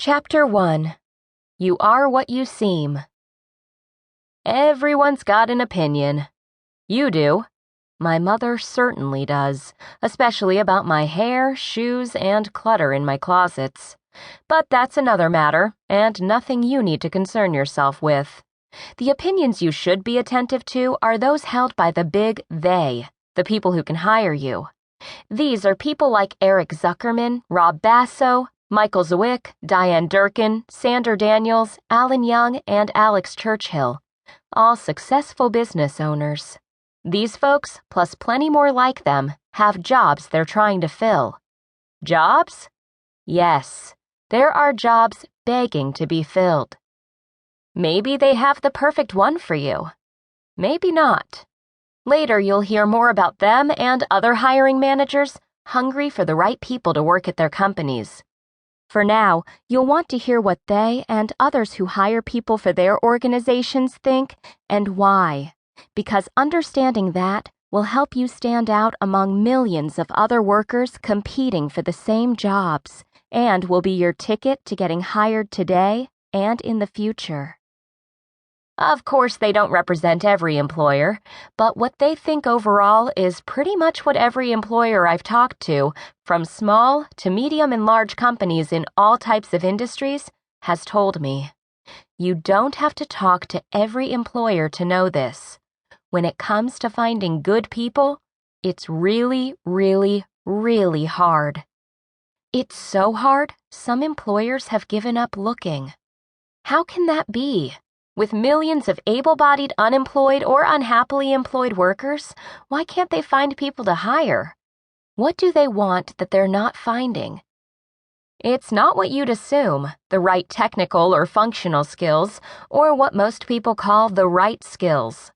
Chapter 1. You Are What You Seem. Everyone's got an opinion. You do. My mother certainly does, especially about my hair, shoes, and clutter in my closets. But that's another matter, and nothing you need to concern yourself with. The opinions you should be attentive to are those held by the big they, the people who can hire you. These are people like Eric Zuckerman, Rob Basso, Michael Zwick, Diane Durkin, Sander Daniels, Alan Young, and Alex Churchill, all successful business owners. These folks, plus plenty more like them, have jobs they're trying to fill. Jobs? Yes, there are jobs begging to be filled. Maybe they have the perfect one for you. Maybe not. Later you'll hear more about them and other hiring managers hungry for the right people to work at their companies. For now, you'll want to hear what they and others who hire people for their organizations think and why, because understanding that will help you stand out among millions of other workers competing for the same jobs and will be your ticket to getting hired today and in the future. Of course, they don't represent every employer, but what they think overall is pretty much what every employer I've talked to, from small to medium and large companies in all types of industries, has told me. You don't have to talk to every employer to know this. When it comes to finding good people, it's really, really, really hard. It's so hard, some employers have given up looking. How can that be? With millions of able-bodied, unemployed, or unhappily employed workers, why can't they find people to hire? What do they want that they're not finding? It's not what you'd assume, the right technical or functional skills, or what most people call the right skills.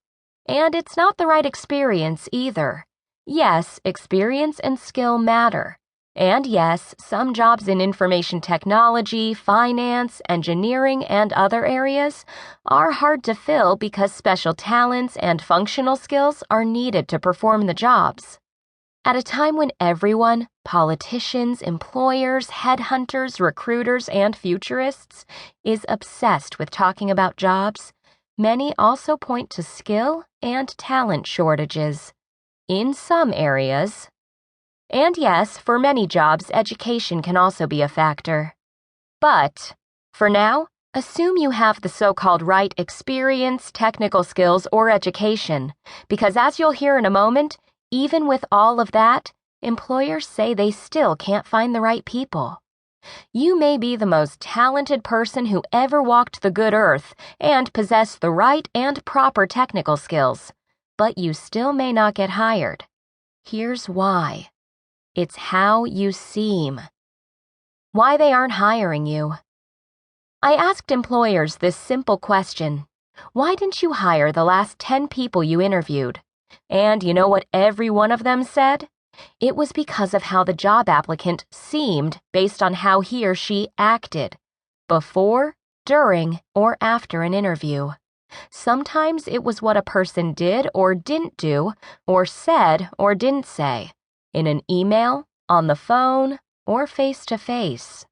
And it's not the right experience either. Yes, experience and skill matter. And yes, some jobs in information technology, finance, engineering, and other areas are hard to fill because special talents and functional skills are needed to perform the jobs. At a time when everyone, politicians, employers, headhunters, recruiters, and futurists, is obsessed with talking about jobs, many also point to skill and talent shortages. In some areas. And yes, for many jobs, education can also be a factor. But, for now, assume you have the so-called right experience, technical skills, or education, because as you'll hear in a moment, even with all of that, employers say they still can't find the right people. You may be the most talented person who ever walked the good earth and possess the right and proper technical skills, but you still may not get hired. Here's why. It's how you seem. Why they aren't hiring you. I asked employers this simple question. Why didn't you hire the last 10 people you interviewed? And you know what every one of them said? It was because of how the job applicant seemed based on how he or she acted, before, during, or after an interview. Sometimes it was what a person did or didn't do, or said or didn't say. In an email, on the phone, or face-to-face.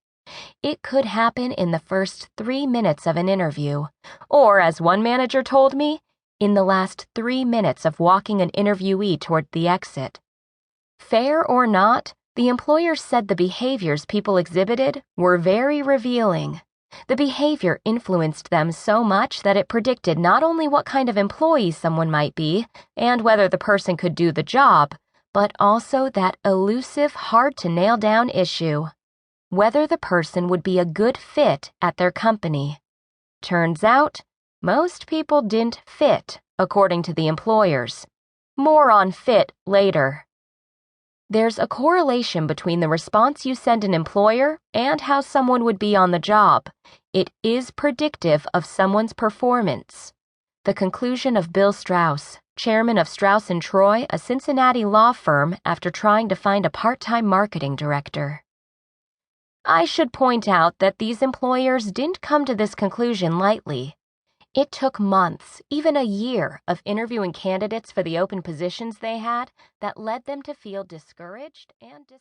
It could happen in the first 3 minutes of an interview, or, as one manager told me, in the last 3 minutes of walking an interviewee toward the exit. Fair or not, the employer said the behaviors people exhibited were very revealing. The behavior influenced them so much that it predicted not only what kind of employee someone might be, and whether the person could do the job, but also that elusive, hard-to-nail-down issue, whether the person would be a good fit at their company. Turns out, most people didn't fit, according to the employers. More on fit later. There's a correlation between the response you send an employer and how someone would be on the job. It is predictive of someone's performance. The conclusion of Bill Strauss, chairman of Strauss & Troy, a Cincinnati law firm, after trying to find a part-time marketing director. I should point out that these employers didn't come to this conclusion lightly. It took months, even a year, of interviewing candidates for the open positions they had that led them to feel discouraged and